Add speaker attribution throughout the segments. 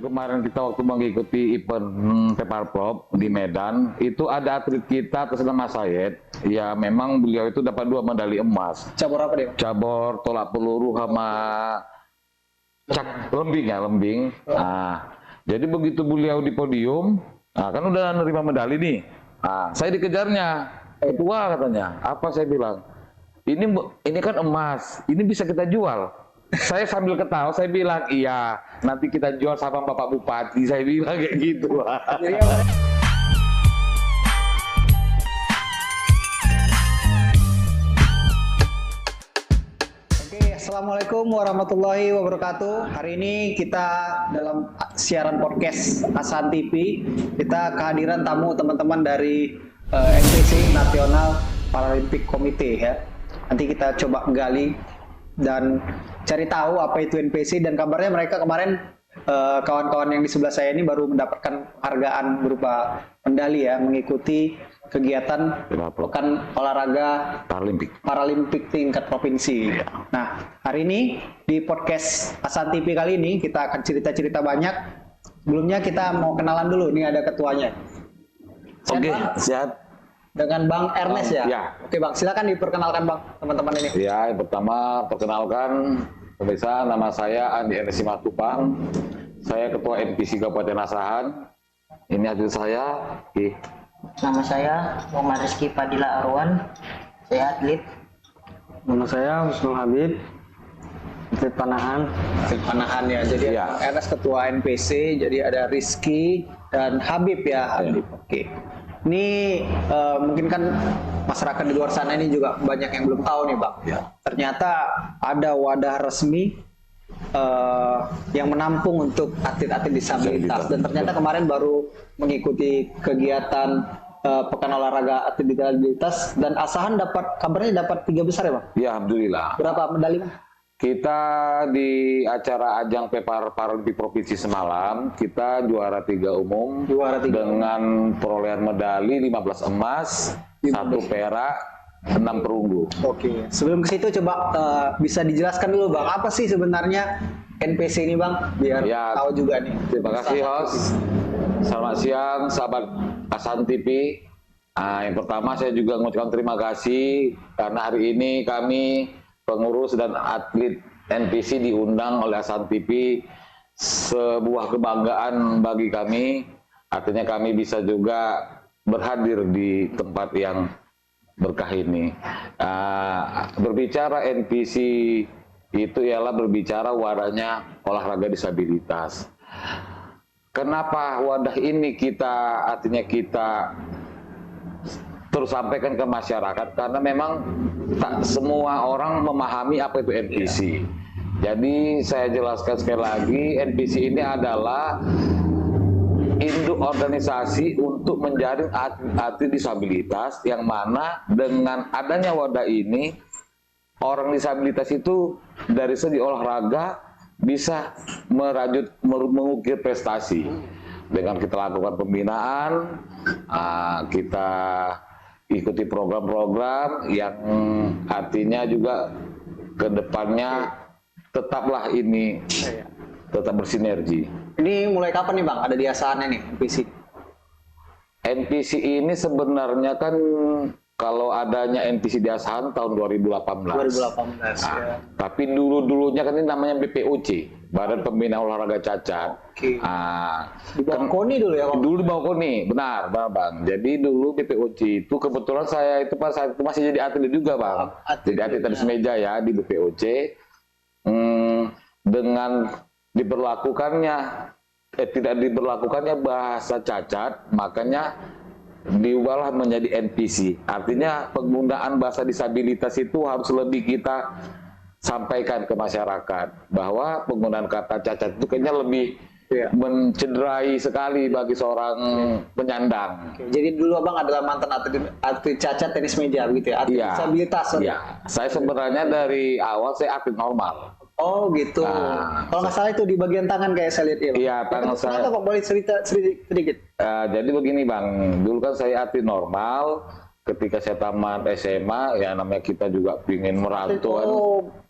Speaker 1: kemarin kita waktu mengikuti event Peparprov di Medan, itu ada atlet kita atas nama Sayed. Ya memang beliau itu dapat 2 medali emas.
Speaker 2: Cabur apa dia?
Speaker 1: Cabur tolak peluru sama lembing ya, lembing. Nah, jadi begitu beliau di podium, nah kan udah nerima medali nih. Nah, saya dikejarnya, ketua katanya. Apa saya bilang? Ini kan emas, ini bisa kita jual. Saya sambil ketawa, saya bilang, iya, nanti kita jual sama Bapak Bupati. Saya bilang kayak gitu.
Speaker 2: Jadi apa? Oke, Assalamualaikum warahmatullahi wabarakatuh. Hari ini kita dalam siaran podcast Hasan TV, kita kehadiran tamu teman-teman dari NPC National Paralympic Committee ya. Nanti kita coba gali dan cari tahu apa itu NPC, dan kabarnya mereka kemarin kawan-kawan yang di sebelah saya ini baru mendapatkan penghargaan berupa medali ya, mengikuti kegiatan pekan olahraga Paralimpik tingkat provinsi. Nah, hari ini di podcast Hasan TV kali ini kita akan cerita-cerita banyak. Sebelumnya kita mau kenalan dulu, ini ada ketuanya.
Speaker 1: Oke, sehat.
Speaker 2: Dengan Bang Ernest ya?
Speaker 1: Ya.
Speaker 2: Oke Bang, silakan diperkenalkan Bang, teman-teman ini.
Speaker 1: Ya, yang pertama perkenalkan pemirsa, nama saya Andi Ernest Simatupang. Saya Ketua NPC Kabupaten Asahan. Ini atlet saya.
Speaker 3: Nama saya Muhammad Rizky Fadila Arwan. Saya atlet.
Speaker 4: Nama saya Husnul Habib, atlet panahan.
Speaker 2: Atlet panahan ya. Jadi
Speaker 1: Ya.
Speaker 2: Bang Ernest Ketua NPC, jadi ada Rizky dan Habib ya. Habib. Oke. Ini mungkin kan masyarakat di luar sana ini juga banyak yang belum tahu nih Bang.
Speaker 1: Ya.
Speaker 2: Ternyata ada wadah resmi yang menampung untuk atlet-atlet disabilitas, dan ternyata kemarin baru mengikuti kegiatan pekan olahraga atlet disabilitas, dan Asahan kabarnya dapat 3 besar ya Bang?
Speaker 1: Ya, alhamdulillah.
Speaker 2: Berapa medali Bang?
Speaker 1: Kita di acara ajang Paralimpik Provinsi semalam, kita juara 3 umum.
Speaker 2: Juara 3
Speaker 1: dengan perolehan medali 15 emas, 1 perak, 6 perunggu.
Speaker 2: Oke, sebelum ke situ coba bisa dijelaskan dulu Bang, apa sih sebenarnya NPC ini Bang? Biar
Speaker 1: Ya,
Speaker 2: tahu juga nih.
Speaker 1: Terima kasih host. Selamat siang sahabat Hasan TV. Yang pertama saya juga mengucapkan terima kasih karena hari ini kami pengurus dan atlet NPC diundang oleh Hasan TV, sebuah kebanggaan bagi kami. Artinya kami bisa juga berhadir di tempat yang berkah ini. Berbicara NPC itu ialah berbicara wadahnya olahraga disabilitas. Kenapa wadah ini artinya kita terus sampaikan ke masyarakat, karena memang tak semua orang memahami apa itu NPC. Jadi saya jelaskan sekali lagi, NPC ini adalah induk organisasi untuk menjaring atlet disabilitas, yang mana dengan adanya wadah ini, orang disabilitas itu dari segi olahraga bisa mengukir prestasi. Dengan kita lakukan pembinaan, kita ikuti program-program yang artinya juga ke depannya tetaplah ini tetap bersinergi.
Speaker 2: Ini mulai kapan nih Bang? Ada di Asahannya nih NPC?
Speaker 1: NPC ini sebenarnya kan kalau adanya NPC di Asahan tahun 2018.
Speaker 2: 2018 ya.
Speaker 1: Tapi dulunya kan ini namanya BPOC, Badan Pembina Olahraga Cacat.
Speaker 2: Oke. Di bawah KONI dulu ya Bang?
Speaker 1: Dulu di bawah KONI, benar Bang. Jadi dulu BPOC itu kebetulan saya itu pas saat itu masih jadi atlet juga Bang. Jadi atlet tenis meja ya di BPOC. Dengan tidak diberlakukannya bahasa cacat, makanya diubahlah menjadi NPC. Artinya penggunaan bahasa disabilitas itu harus lebih kita sampaikan ke masyarakat, bahwa penggunaan kata cacat itu kayaknya lebih mencederai sekali bagi seorang penyandang.
Speaker 2: Oke, jadi dulu Abang adalah mantan atlet cacat tenis meja begitu ya? Atlet disabilitas.
Speaker 1: Iya. Saya sebenarnya dari awal saya atlet normal.
Speaker 2: Oh gitu. Kalau nggak salah itu di bagian tangan kayak saya lihat ya Bang?
Speaker 1: Iya, tangan saya.
Speaker 2: Kenapa Bang? Boleh cerita sedikit?
Speaker 1: Jadi begini Bang, dulu kan saya atlet normal, ketika saya tamat SMA, ya namanya kita juga pingin merantau kan.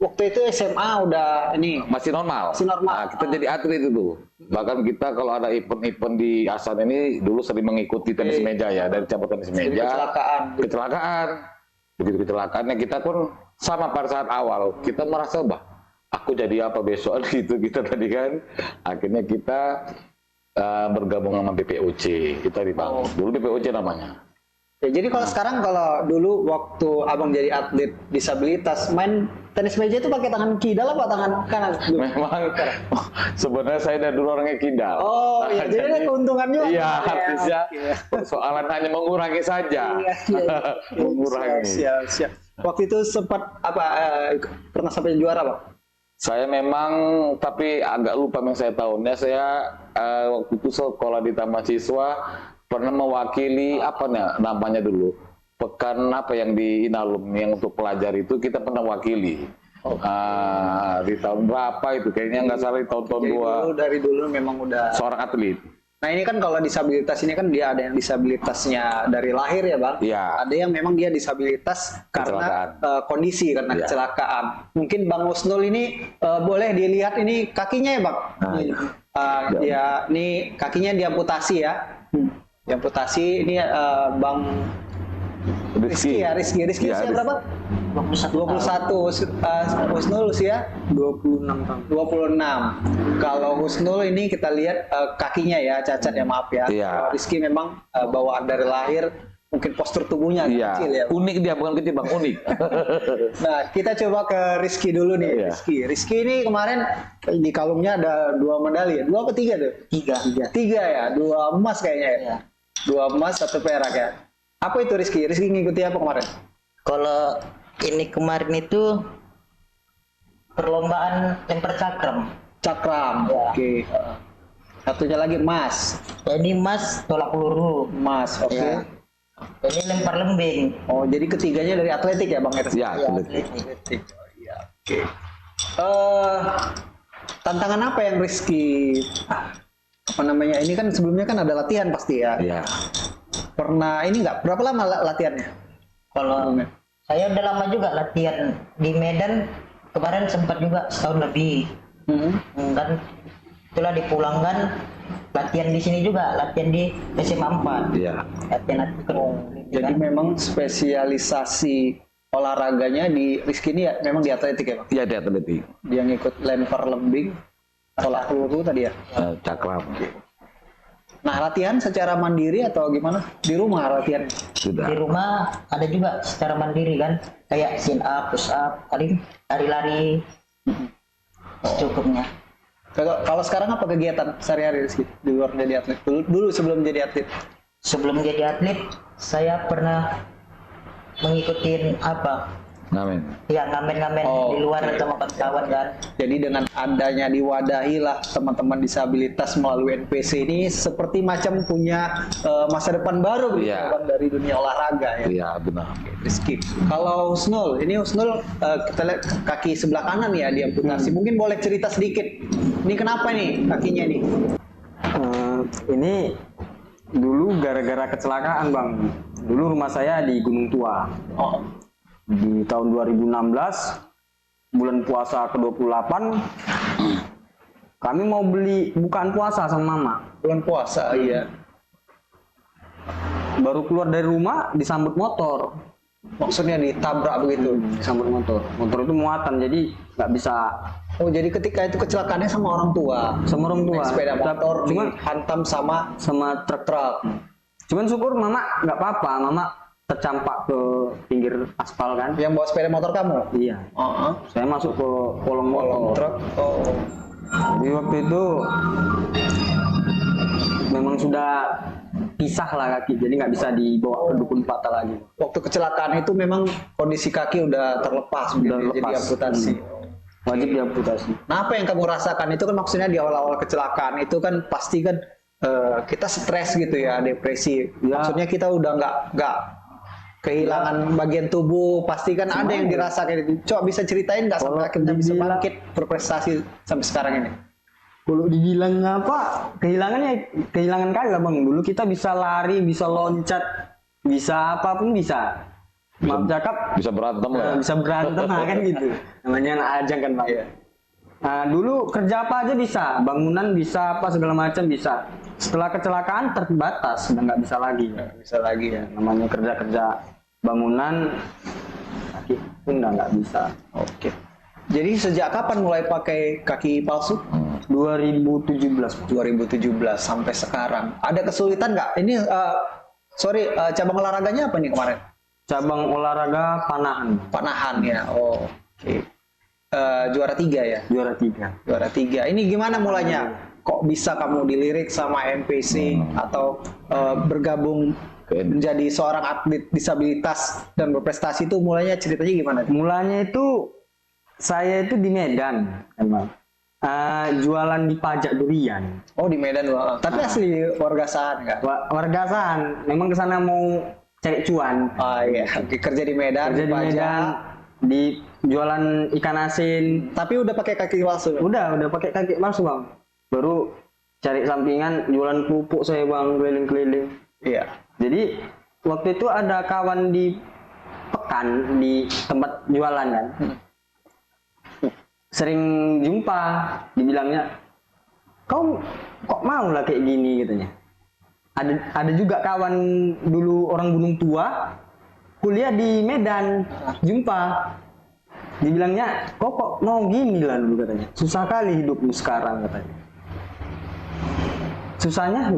Speaker 2: Waktu itu SMA udah ini
Speaker 1: Masih normal.
Speaker 2: Masih normal.
Speaker 1: Nah, kita jadi atlet itu. Bahkan kita kalau ada event-event di Asan ini dulu sering mengikuti tenis meja ya, dari cabang tenis meja. Kecelakaan. Begitu kecelakaannya kita pun sama pada saat awal kita merasa aku jadi apa besok gitu kita tadi kan. Akhirnya kita bergabung sama BPOC. Itu tadi Bang. Dulu BPOC namanya.
Speaker 2: Ya, jadi kalau sekarang, kalau dulu waktu abang jadi atlet disabilitas, main tenis meja itu pakai tangan kidal apa tangan kanan?
Speaker 1: Memang sebenarnya saya dari dulu orangnya kidal.
Speaker 2: Oh iya, jadi ada keuntungan juga.
Speaker 1: Iya, artinya persoalan hanya mengurangi saja. Mengurangi.
Speaker 2: Siap. Waktu itu sempat pernah sampai juara, Bang?
Speaker 1: Saya memang, tapi agak lupa yang saya tahunnya. Saya waktu itu sekolah di Taman Siswa pernah mewakili namanya dulu pekan yang di Inalum yang untuk pelajar itu kita pernah wakili. Di tahun berapa itu kayaknya nggak salah di tahun-tahun
Speaker 2: dari dulu memang udah
Speaker 1: seorang atlet.
Speaker 2: Nah ini kan kalau disabilitas ini kan dia ada yang disabilitasnya dari lahir ya Bang.
Speaker 1: Iya.
Speaker 2: Ada yang memang dia disabilitas karena kondisi, karena kecelakaan. Mungkin Bang Husnul ini boleh dilihat ini kakinya ya Bang. Ya ini kakinya diamputasi ya. Diamputasi ini Bang Rizky usia berapa? 21. Husnul usia 26 tahun. 26. Kalau Husnul ini kita lihat kakinya ya cacat ya, maaf ya. Kalau Rizky memang bawaan dari lahir, mungkin postur tubuhnya kecil ya.
Speaker 1: Unik dia, bukan kecil Bang, unik.
Speaker 2: Nah, kita coba ke Rizky dulu nih. Rizky ini kemarin di kalungnya ada 2 medali ya. 2 apa 3 tuh? 3 ya, 2 emas kayaknya ya. 2 emas, 1 perak ya. Apa itu Rizky? Rizky ngikuti apa kemarin?
Speaker 3: Kalau ini kemarin itu perlombaan lempar cakram.
Speaker 2: Oke. Satunya lagi emas.
Speaker 3: Ini emas tolak peluru.
Speaker 2: Emas, oke.
Speaker 3: Ya. Ini lempar lembing.
Speaker 2: Oh, jadi ketiganya dari atletik ya Bang?
Speaker 1: Iya,
Speaker 2: atletik. Iya, oke. Tantangan apa yang Rizky ini kan sebelumnya kan ada latihan pasti ya.
Speaker 1: Iya.
Speaker 2: Pernah ini nggak? Berapa lama latihannya?
Speaker 3: Kalau saya udah lama juga latihan di Medan, kemarin sempat juga setahun lebih. Kan itulah dipulangkan latihan di sini juga, latihan di SMA 4.
Speaker 1: Iya.
Speaker 3: Latihan
Speaker 2: Jadi memang spesialisasi olahraganya di Rizky ini ya memang di atletik ya Bang?
Speaker 1: Iya, di atletik.
Speaker 2: Dia ngikut lempar lembing, tolak peluru tadi ya?
Speaker 1: Cakram.
Speaker 2: Nah, latihan secara mandiri atau gimana? Di rumah latihan?
Speaker 1: Sudah.
Speaker 3: Di rumah ada juga secara mandiri kan, kayak sit up, push up, lari-lari, secukupnya.
Speaker 2: Kalau sekarang apa kegiatan sehari-hari Rizky di luar menjadi atlet? Dulu sebelum jadi atlet?
Speaker 3: Sebelum jadi atlet, saya pernah mengikuti
Speaker 1: Ngamen.
Speaker 3: Ya, ngamen-ngamen di luar sama kawan kan.
Speaker 2: Jadi dengan adanya diwadahi lah teman-teman disabilitas melalui NPC ini seperti macam punya masa depan baru gitu kan dari dunia olahraga ya.
Speaker 1: Iya, benar.
Speaker 2: Rizky. Kalau Husnul, ini Husnul kita lihat kaki sebelah kanan ya diamputasi. Mungkin boleh cerita sedikit. Ini kenapa nih kakinya nih?
Speaker 4: Ini dulu gara-gara kecelakaan Bang. Dulu rumah saya di Gunung Tua. Di tahun 2016 bulan puasa ke-28 kami mau beli bukaan puasa sama mama.
Speaker 2: Bulan puasa, iya.
Speaker 4: Baru keluar dari rumah disambut motor.
Speaker 2: Maksudnya ditabrak begitu?
Speaker 4: Disambut motor. Motor itu muatan jadi nggak bisa.
Speaker 2: Oh, jadi ketika itu kecelakaannya sama orang tua?
Speaker 4: Sama orang tua.
Speaker 2: Naik sepeda motor
Speaker 4: Cuman
Speaker 2: dihantam sama
Speaker 4: truk. Cuman syukur mama nggak apa-apa. Mama tercampak ke pinggir aspal kan.
Speaker 2: Yang bawa sepeda motor kamu?
Speaker 4: Iya. Saya masuk ke kolong
Speaker 2: truk.
Speaker 4: Jadi waktu itu memang sudah pisah lah kaki, jadi nggak bisa dibawa ke dukun patah lagi.
Speaker 2: Waktu kecelakaan itu memang kondisi kaki udah terlepas, jadi amputasi.
Speaker 4: Wajib diamputasi.
Speaker 2: Nah, apa yang kamu rasakan itu kan maksudnya di awal-awal kecelakaan itu kan pasti kan kita stres gitu ya, depresi. Maksudnya kita udah nggak kehilangan bagian tubuh, pasti kan ada yang dirasakan itu. Coba bisa ceritain nggak sampai akhirnya bisa bangkit berprestasi sampai sekarang ini?
Speaker 4: Kalau dibilang apa, kehilangan kali lah Bang. Dulu kita bisa lari, bisa loncat, bisa apapun bisa. Maaf cakap
Speaker 1: Bisa berantem lah.
Speaker 4: bisa berantem lah kan gitu. Namanya anak ajang kan Bang. Nah, dulu kerja apa aja bisa, bangunan bisa, apa segala macam bisa. Setelah kecelakaan terbatas, udah nggak bisa lagi.
Speaker 2: Bisa lagi ya.
Speaker 4: Namanya kerja-kerja bangunan, kaki pun udah nggak bisa.
Speaker 2: Oke. Jadi sejak kapan mulai pakai kaki palsu?
Speaker 4: 2017.
Speaker 2: 2017 sampai sekarang. Ada kesulitan nggak? Ini cabang olahraganya apa nih kemarin?
Speaker 4: Cabang olahraga panahan,
Speaker 2: Panahan ya. Oh, oke. Juara 3 ya.
Speaker 4: juara 3.
Speaker 2: Juara 3. Ini gimana mulanya? Kok bisa kamu dilirik sama MPC atau bergabung menjadi seorang atlet disabilitas dan berprestasi itu mulanya ceritanya gimana?
Speaker 4: Mulanya itu saya itu di Medan, emang. Jualan di pajak durian.
Speaker 2: Oh di Medan, Wah. Tapi asli warga Saan nggak?
Speaker 4: Wargasan, memang ke sana mau cari cuan.
Speaker 2: Oh iya, kerja di Medan,
Speaker 4: Kerja di
Speaker 2: pajak.
Speaker 4: Medan, di jualan ikan asin.
Speaker 2: Tapi udah pakai kaki palsu.
Speaker 4: Udah pakai kaki palsu Bang. Baru cari sampingan jualan pupuk saya Bang, keliling-keliling.
Speaker 2: Iya.
Speaker 4: Jadi waktu itu ada kawan di Pekan di tempat jualan kan. Sering jumpa, dibilangnya, kau kok mau lah kayak gini katanya. Ada juga kawan dulu orang Gunung Tua, kuliah di Medan, jumpa. Dibilangnya, kok mau gini lah dulu katanya. Susah kali hidupmu sekarang katanya. Susahnya,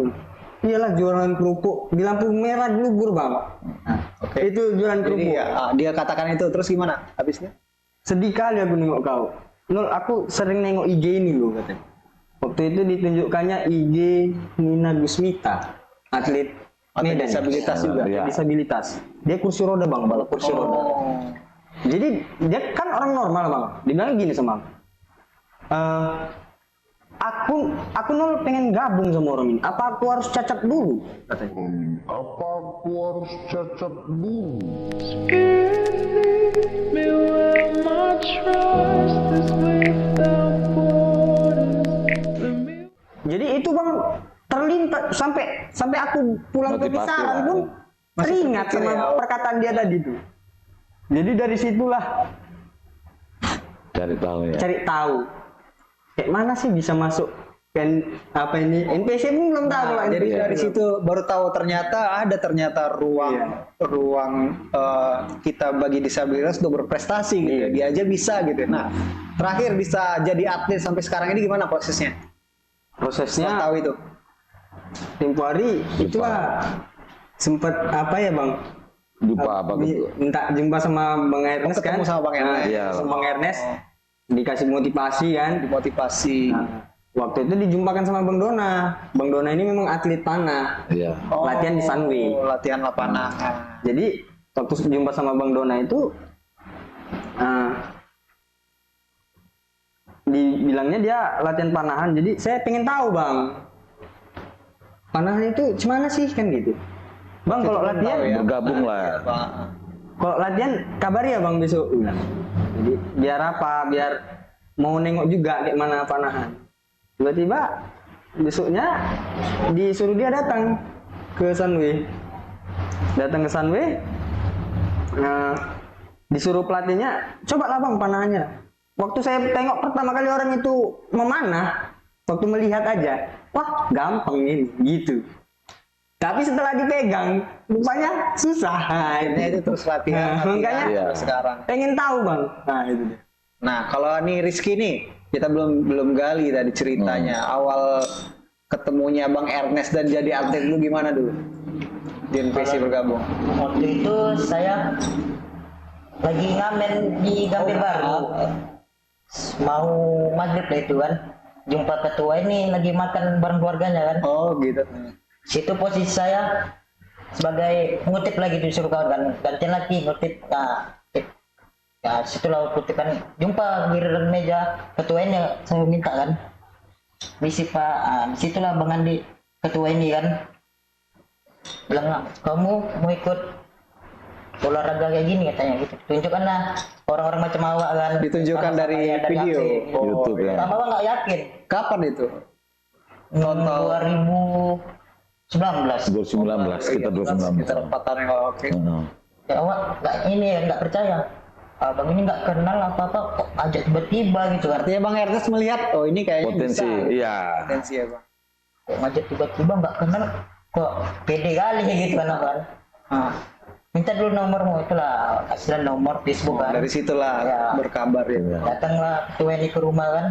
Speaker 4: iyalah jualan kerupuk di lampu merah dulu Bur Bang. Nah, itu jualan
Speaker 2: Jadi
Speaker 4: kerupuk.
Speaker 2: ya, dia katakan itu terus gimana habisnya?
Speaker 4: Sedih kali aku nengok kau. Nol, aku sering nengok IG ini loh katanya. Waktu itu ditunjukkannya IG Nina Gusmita, atlet Medan.
Speaker 2: Disabilitas juga.
Speaker 1: Iya.
Speaker 4: Disabilitas. Dia kursi roda Bang, balap kursi roda. Jadi dia kan orang normal Bang. Dia bilang gini sama aku, aku Nol pengen gabung sama orang ini. Apa aku harus cacat dulu? Katanya.
Speaker 5: Apa aku harus cacat dulu?
Speaker 6: Me where my trust is without borders. Let me
Speaker 4: Jadi itu Bang terlintas sampai aku pulang ke
Speaker 1: Motivasi
Speaker 4: Kisaran
Speaker 1: lah.
Speaker 4: pun
Speaker 2: Masih
Speaker 4: teringat
Speaker 2: terpikir
Speaker 4: sama
Speaker 2: ya.
Speaker 4: perkataan dia tadi tuh. Jadi dari situlah
Speaker 1: Cari tahu ya.
Speaker 4: cari tahu kayak mana sih bisa masuk apa ini NPC pun belum tahu lah.
Speaker 2: Jadi
Speaker 4: NPC.
Speaker 2: dari situ baru tahu ternyata ruang kita bagi disabilitas untuk berprestasi gitu.
Speaker 4: Iya.
Speaker 2: Dia aja bisa gitu. Nah, terakhir bisa jadi atlet sampai sekarang ini gimana prosesnya?
Speaker 4: Prosesnya
Speaker 2: Setelah tahu itu.
Speaker 4: tempo hari itulah sempat apa ya Bang?
Speaker 1: Jumpa apa gitu.
Speaker 4: Minta jumpa sama Bang Ernest kan?
Speaker 2: ketemu sama Bang Ernest.
Speaker 4: Nah,
Speaker 1: Iya.
Speaker 4: sama Bang Ernest dikasih motivasi kan.
Speaker 2: Motivasi.
Speaker 4: Nah, waktu itu dijumpakan sama Bang Dona. Bang Dona ini memang atlet panah.
Speaker 1: Iya.
Speaker 4: Latihan di Sunway.
Speaker 2: Latihan lapangan.
Speaker 4: Jadi waktu jumpa sama Bang Dona itu dibilangnya dia latihan panahan. Jadi saya pengen tahu Bang, panahan itu gimana sih kan gitu. Bang kalau latihan,
Speaker 2: Tahu ya.
Speaker 1: Bergabung lah.
Speaker 2: Iya, Pak.
Speaker 4: kalau latihan kabari ya Bang besok. Jadi biar apa? Biar mau nengok juga kayak mana panahan. Tiba-tiba besoknya disuruh dia datang ke Sunway. Datang ke Sunway, disuruh pelatihnya, coba lah Bang panahannya. Waktu saya tengok pertama kali orang itu memanah, waktu melihat aja, wah gampang ini, gitu. Tapi setelah dipegang, rupanya susah.
Speaker 2: Akhirnya itu terus latihan.
Speaker 4: Nah, makanya
Speaker 1: Iya.
Speaker 2: sekarang.
Speaker 4: pengen tahu Bang. Nah itu dia.
Speaker 2: Nah, kalau nih Rizky nih, kita belum gali tadi ceritanya. Awal ketemunya Bang Ernest dan jadi atlet lu gimana dulu? Di NPC bergabung.
Speaker 3: Waktu itu saya lagi ngamen di Gambir Baru. Mau maghrib lah itu kan. Jumpa ketua ini lagi makan bareng keluarganya kan.
Speaker 2: Oh, gitu.
Speaker 3: Situ posisi saya sebagai ngutip lagi disuruh kawan kan. Gantian lagi ngutip. Nah, ya situlah kutipan jumpa giliran meja ketua ini saya minta kan. Misi Pak, disitulah Bang Andi ketua ini kan. Bilang kamu mau ikut olahraga kayak gini katanya gitu. Tunjukkanlah orang-orang macam awak kan.
Speaker 2: Ditunjukkan
Speaker 3: Sama-sama
Speaker 2: dari
Speaker 3: ya,
Speaker 2: video.
Speaker 3: HP, gitu.
Speaker 1: YouTube ya.
Speaker 3: Sama Bang nggak yakin.
Speaker 2: Kapan itu?
Speaker 3: 2000 19.
Speaker 1: 2019, kita 2019.
Speaker 2: Sekitar 4 tahun yang lalu. Oke.
Speaker 3: Ya awak nggak ini ya nggak percaya. Abang ini nggak kenal apa-apa kok ajak tiba-tiba gitu kan.
Speaker 2: Artinya Bang Ernest melihat, oh ini kayaknya
Speaker 1: Potensi,
Speaker 2: bisa.
Speaker 1: iya.
Speaker 2: Potensi ya Bang.
Speaker 3: Kok ngajak tiba-tiba nggak kenal kok pede kali gitu kan kan.
Speaker 2: Ah,
Speaker 3: Minta dulu nomormu itulah kasih nomor Facebook kan.
Speaker 2: dari situlah
Speaker 3: Ya.
Speaker 2: berkabar ya.
Speaker 3: Datanglah ketua ini ke rumah kan.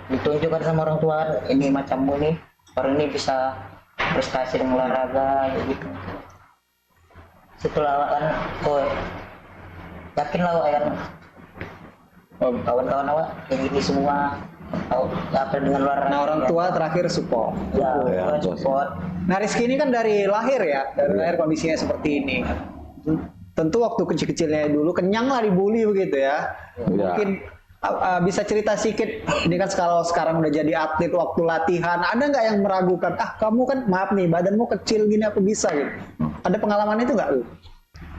Speaker 3: Ditunjukkan sama orang tua kan, ini macammu nih orang ini bisa prestasi dengan olahraga kayak gitu. Setelah awak kan, oh yakin lah awak kan, kawan-kawan awak kayak gini semua, tahu apa dengan olahraga.
Speaker 2: Nah orang tua terakhir support.
Speaker 3: ya,
Speaker 1: Ya,
Speaker 3: orang support.
Speaker 2: Nah Rizky ini kan dari lahir ya, dari lahir kondisinya seperti ini. Tentu waktu kecil-kecilnya dulu kenyang lah dibully begitu ya. Mungkin bisa cerita sedikit, ini kan kalau sekarang udah jadi atlet waktu latihan, ada nggak yang meragukan, kamu kan maaf nih badanmu kecil gini aku bisa gitu. Ada pengalaman itu nggak lu?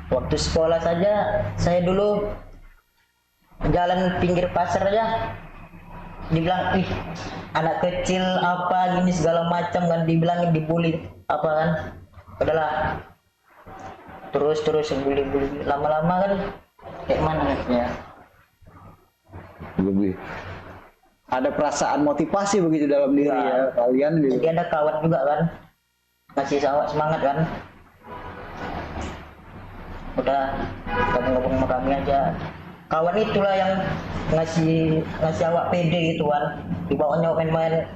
Speaker 3: Waktu sekolah saja, saya dulu jalan pinggir pasar aja, dibilang, ih anak kecil apa gini segala macam kan, dibilangin dibully apa kan, udahlah terus bully lama-lama kan kayak mana ya.
Speaker 1: Lebih.
Speaker 2: Ada perasaan motivasi begitu dalam diri ya kalian gitu.
Speaker 3: Jadi ada kawan juga kan ngasih semangat kan, udah gabung sama kami aja. Kawan itulah yang ngasih awak pede gitu kan, dibawanya main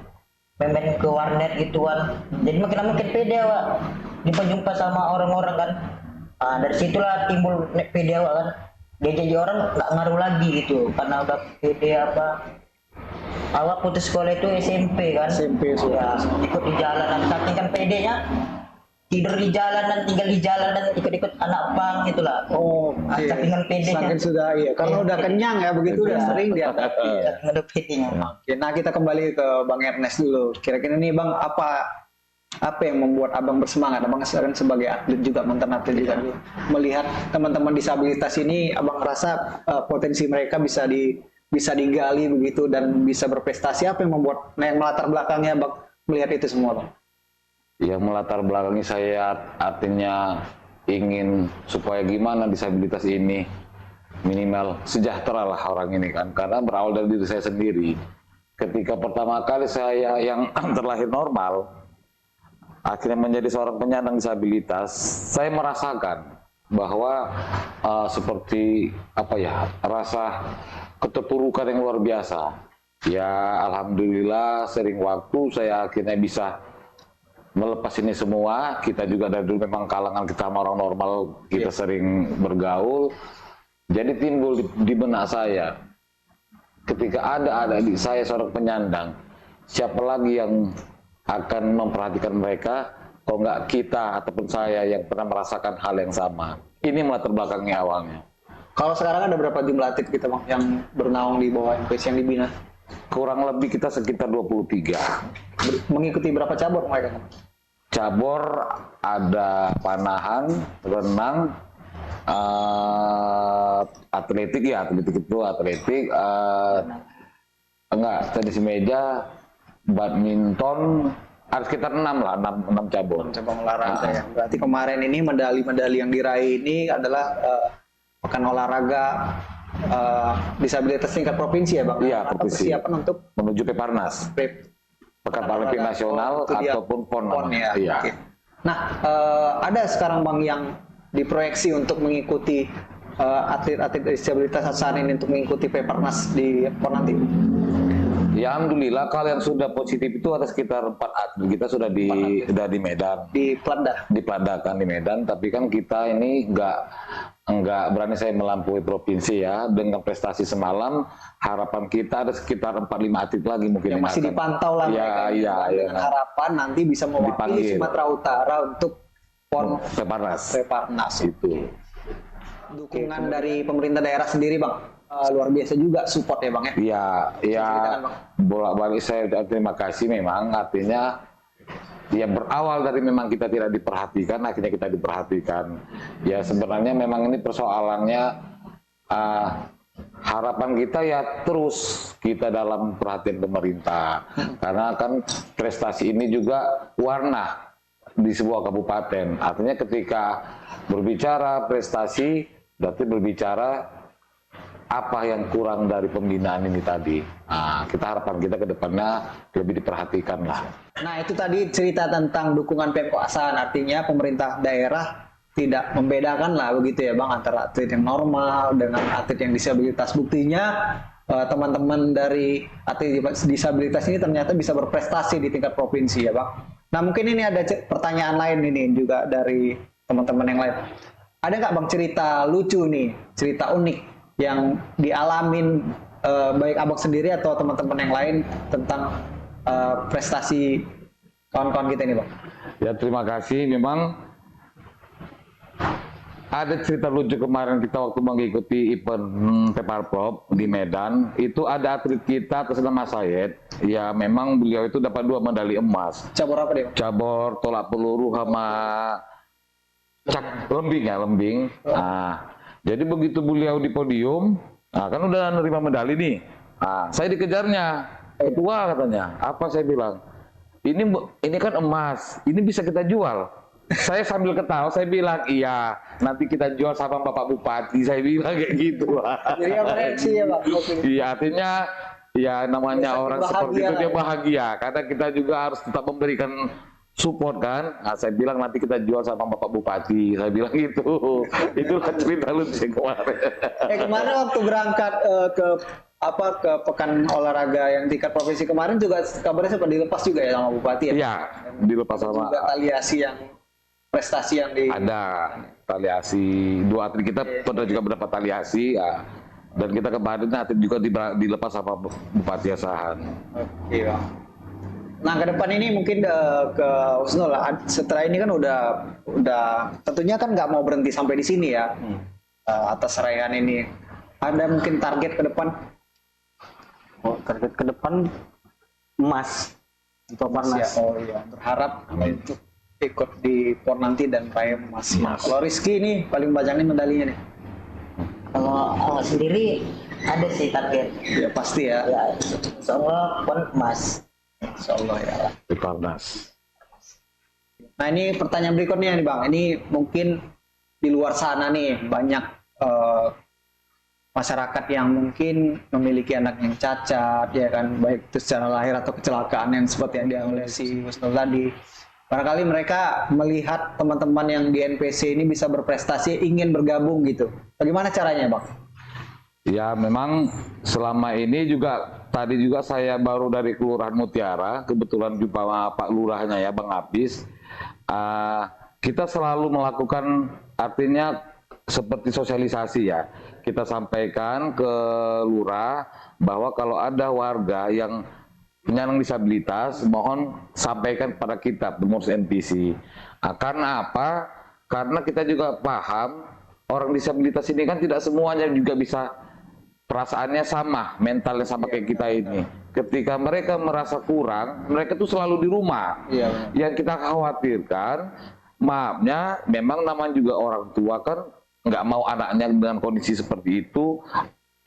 Speaker 3: ke warnet gitu kan, jadi makin lama makin pede awak, jumpa sama orang-orang kan. Dari situlah timbul pede awak kan, dia jadi orang nggak ngaruh lagi gitu karena udah pede apa. Awak putus sekolah itu SMP kan,
Speaker 2: SMP
Speaker 3: ya, ikut di jalanan, saking kan pedenya tidur di jalanan, tinggal di jalanan, ikut-ikut anak pang gitulah.
Speaker 2: Oke.
Speaker 3: Saking pedenya.
Speaker 2: Saking sudah iya, karena udah kenyang ya begitu udah sering dihadapi. Ya.
Speaker 3: Saking ada pedenya.
Speaker 2: Oke, nah kita kembali ke Bang Ernest dulu. Kira-kira nih Bang, apa yang membuat Abang bersemangat? Abang kan sebagai atlet juga, mantan atlet juga, melihat teman-teman disabilitas ini, Abang rasa potensi mereka bisa digali begitu dan bisa berprestasi. Apa yang membuat, yang melatar belakangnya Bang melihat itu semua Bang?
Speaker 1: Yang melatar belakangi saya artinya ingin supaya gimana disabilitas ini minimal sejahtera lah orang ini kan, karena berawal dari diri saya sendiri. Ketika pertama kali saya yang terlahir normal akhirnya menjadi seorang penyandang disabilitas, saya merasakan bahwa seperti apa ya, rasa keterpurukan yang luar biasa. Ya alhamdulillah sering waktu saya akhirnya bisa melepas ini semua. Kita juga dari dulu memang kalangan kita sama orang normal, kita sering bergaul. Jadi timbul di benak saya, ketika ada adik saya seorang penyandang, siapa lagi yang akan memperhatikan mereka kalau nggak kita ataupun saya yang pernah merasakan hal yang sama. Ini melatar belakangnya awalnya.
Speaker 2: Kalau sekarang ada berapa jumlah atlet kita Bang yang bernaung di bawah MPS yang dibina?
Speaker 1: Kurang lebih kita sekitar 23.
Speaker 2: Mengikuti berapa cabur mereka?
Speaker 1: Cabur ada panahan, renang, atletik ya, atletik, enggak, tenis meja, badminton, ada sekitar 6 lah, 6 cabur.
Speaker 2: Cabang olahraga ya. Berarti kemarin ini medali-medali yang diraih ini adalah pekan olahraga disabilitas tingkat provinsi ya Bang?
Speaker 1: Iya,
Speaker 2: Atau
Speaker 1: provinsi.
Speaker 2: persiapan untuk
Speaker 1: Menuju Peparnas, Pekan Paralimpik Nasional
Speaker 2: itu dia,
Speaker 1: ataupun PON.
Speaker 2: ya.
Speaker 1: Iya.
Speaker 2: Oke. Nah, ada sekarang Bang yang diproyeksi untuk mengikuti atlet-atlet disabilitas saat ini untuk mengikuti Peparnas di PON nanti?
Speaker 1: Ya alhamdulillah kalau yang sudah positif itu ada sekitar 4 atlet. Kita sudah di Medan.
Speaker 2: Di Platda.
Speaker 1: Di Platda kan di Medan, tapi kan kita ini nggak berani saya melampaui provinsi ya. Dengan prestasi semalam, harapan kita ada sekitar 4-5 atlet lagi mungkin
Speaker 2: Yang masih
Speaker 1: akan-
Speaker 2: dipantau lah
Speaker 1: ya,
Speaker 2: mereka ini,
Speaker 1: ya,
Speaker 2: Bang,
Speaker 1: ya.
Speaker 2: dengan harapan nanti bisa mewakili
Speaker 1: Dipanggil.
Speaker 2: Sumatera Utara untuk PON
Speaker 1: Peparnas.
Speaker 2: Peparnas.
Speaker 1: Itu.
Speaker 2: Dukungan dari pemerintah daerah sendiri Bang, luar biasa juga support ya Bang ya.
Speaker 1: Iya, ya
Speaker 2: ceritakan, Bang.
Speaker 1: bolak-balik saya terima kasih memang, artinya ya berawal dari memang kita tidak diperhatikan, akhirnya kita diperhatikan. Ya sebenarnya memang ini persoalannya harapan kita ya terus kita dalam perhatian pemerintah, karena kan prestasi ini juga warna di sebuah kabupaten. Artinya ketika berbicara prestasi, berarti berbicara apa yang kurang dari pembinaan ini tadi. Nah, kita harapan kita ke depannya lebih diperhatikan lah.
Speaker 2: Nah, itu tadi cerita tentang dukungan Pemkot Asahan, artinya pemerintah daerah tidak membedakan lah begitu ya Bang, antara atlet yang normal dengan atlet yang disabilitas. Buktinya teman-teman dari atlet disabilitas ini ternyata bisa berprestasi di tingkat provinsi ya Bang. Nah, mungkin ini ada pertanyaan lain ini juga dari teman-teman yang lain. Ada nggak Bang cerita lucu nih, cerita unik yang dialamin baik Abang sendiri atau teman-teman yang lain tentang prestasi kawan-kawan kita ini Bang?
Speaker 1: Ya, terima kasih. Memang ada cerita lucu kemarin kita waktu mengikuti event Peparprov di Medan. Itu ada atlet kita atas nama Sayed. Ya, memang beliau itu dapat 2 medali emas.
Speaker 2: Cabur apa dia Bang?
Speaker 1: Cabur tolak peluru sama lembing ya, lembing. Nah, jadi begitu beliau di podium, nah kan udah nerima medali nih. Nah, saya dikejarnya, ketua katanya. Apa saya bilang? Ini kan emas, ini bisa kita jual. Saya sambil ketawa, saya bilang, iya, nanti kita jual sama Bapak Bupati. Saya bilang kayak gitu.
Speaker 2: Jadi apa reaksi ya Bang?
Speaker 1: Iya, artinya ya namanya
Speaker 2: Biasa
Speaker 1: orang
Speaker 2: bahagia
Speaker 1: seperti itu
Speaker 2: lah
Speaker 1: dia
Speaker 2: ya.
Speaker 1: bahagia. Karena kita juga harus tetap memberikan support kan. Nah, saya bilang nanti kita jual sama Bapak Bupati. Saya bilang gitu. Itulah cerita lucu kemarin.
Speaker 2: Kemarin waktu berangkat ke pekan olahraga yang tingkat provinsi kemarin juga kabarnya sempat dilepas juga ya sama Bupati ya.
Speaker 1: Iya, dilepas sama
Speaker 2: Juga taliasi yang prestasi yang di
Speaker 1: ada taliasi. 2 atlet kita pernah juga mendapat taliasi ya. Dan kita kemarin atlet juga dilepas sama Bupati Asahan.
Speaker 2: Oke, Bang. Nah, ke depan ini mungkin ke Husnul lah. Setelah ini kan udah tentunya kan nggak mau berhenti sampai di sini ya. Atas raihan ini. Ada mungkin target ke depan?
Speaker 4: Oh, target ke depan emas di Peparnas.
Speaker 2: Ya, oh iya, berharap untuk ikut di PON nanti dan raih emas. Ya. Kalau Rizky ini paling banyak nih medalinya nih.
Speaker 3: Kalau sendiri ada sih target.
Speaker 2: Ya pasti ya.
Speaker 3: Ya, insya Allah pon emas.
Speaker 2: Insya Allah ya.
Speaker 1: Di Parnas.
Speaker 2: Nah, ini pertanyaan berikutnya nih Bang. Ini mungkin di luar sana nih banyak masyarakat yang mungkin memiliki anak yang cacat, ya kan, baik itu secara lahir atau kecelakaan yang seperti yang dialami si Husnul tadi. Barangkali mereka melihat teman-teman yang di NPC ini bisa berprestasi, ingin bergabung gitu. Bagaimana caranya, Bang?
Speaker 1: Ya, memang selama ini juga tadi juga saya baru dari Kelurahan Mutiara, kebetulan jumpa sama Pak Lurahnya ya, Bang Apis. Kita selalu melakukan artinya seperti sosialisasi ya. Kita sampaikan ke lurah bahwa kalau ada warga yang penyandang disabilitas, mohon sampaikan pada kita pengurus NPC. Karena apa? Karena kita juga paham orang disabilitas ini kan tidak semuanya juga bisa perasaannya sama, mentalnya sama kayak kita ini. Ketika mereka merasa kurang, mereka tuh selalu di rumah.
Speaker 2: Iya.
Speaker 1: Yang kita khawatirkan, maafnya, memang namanya juga orang tua kan nggak mau anaknya dengan kondisi seperti itu,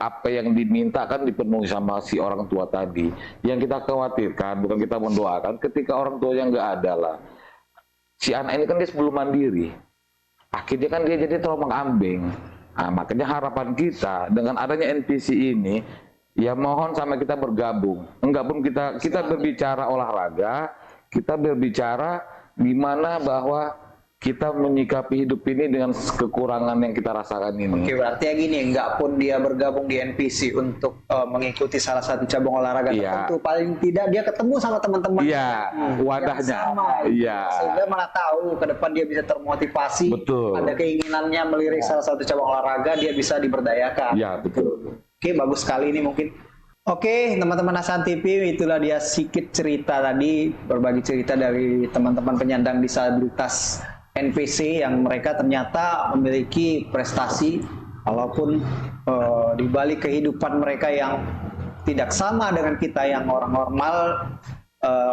Speaker 1: apa yang diminta kan dipenuhi sama si orang tua tadi. Yang kita khawatirkan, bukan kita mendoakan, ketika orang tua yang nggak ada lah, si anak ini kan dia sebelum mandiri, akhirnya kan dia jadi terombang-ambing. Nah, makanya harapan kita dengan adanya NPC ini, ya mohon sama kita bergabung. Enggak pun kita berbicara olahraga, kita berbicara gimana bahwa kita menyikapi hidup ini dengan kekurangan yang kita rasakan ini.
Speaker 2: Oke, berarti ya gini, nggak pun dia bergabung di NPC untuk mengikuti salah satu cabang olahraga tertentu, paling tidak dia ketemu sama teman-teman
Speaker 1: wadahnya.
Speaker 2: yang sama, sehingga malah tahu ke depan dia bisa termotivasi.
Speaker 1: Betul.
Speaker 2: Ada keinginannya melirik salah satu cabang olahraga, dia bisa diberdayakan.
Speaker 1: Iya, betul.
Speaker 2: Oke, bagus sekali ini mungkin. Oke, teman-teman Asahan TV, itulah dia sedikit cerita tadi, berbagi cerita dari teman-teman penyandang disabilitas NPC yang mereka ternyata memiliki prestasi walaupun di balik kehidupan mereka yang tidak sama dengan kita yang orang normal,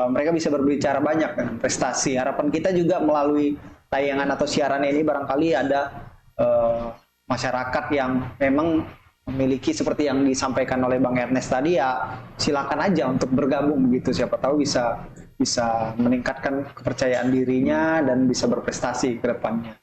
Speaker 2: mereka bisa berbicara banyak dengan prestasi. Harapan kita juga melalui tayangan atau siaran ini barangkali ada masyarakat yang memang memiliki seperti yang disampaikan oleh Bang Ernest tadi, ya silakan aja untuk bergabung begitu, siapa tahu bisa bisa meningkatkan kepercayaan dirinya dan bisa berprestasi ke depannya.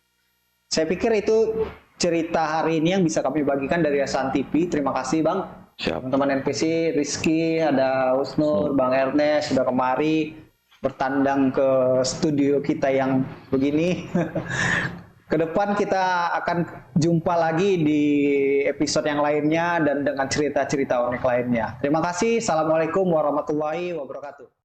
Speaker 2: Saya pikir itu cerita hari ini yang bisa kami bagikan dari Hasan TV. Terima kasih Bang.
Speaker 1: Siap.
Speaker 2: Teman-teman NPC, Rizky, ada Husnur, Bang Ernest sudah kemari bertandang ke studio kita yang begini. Ke depan kita akan jumpa lagi di episode yang lainnya dan dengan cerita-cerita unik lainnya. Terima kasih. Assalamualaikum warahmatullahi wabarakatuh.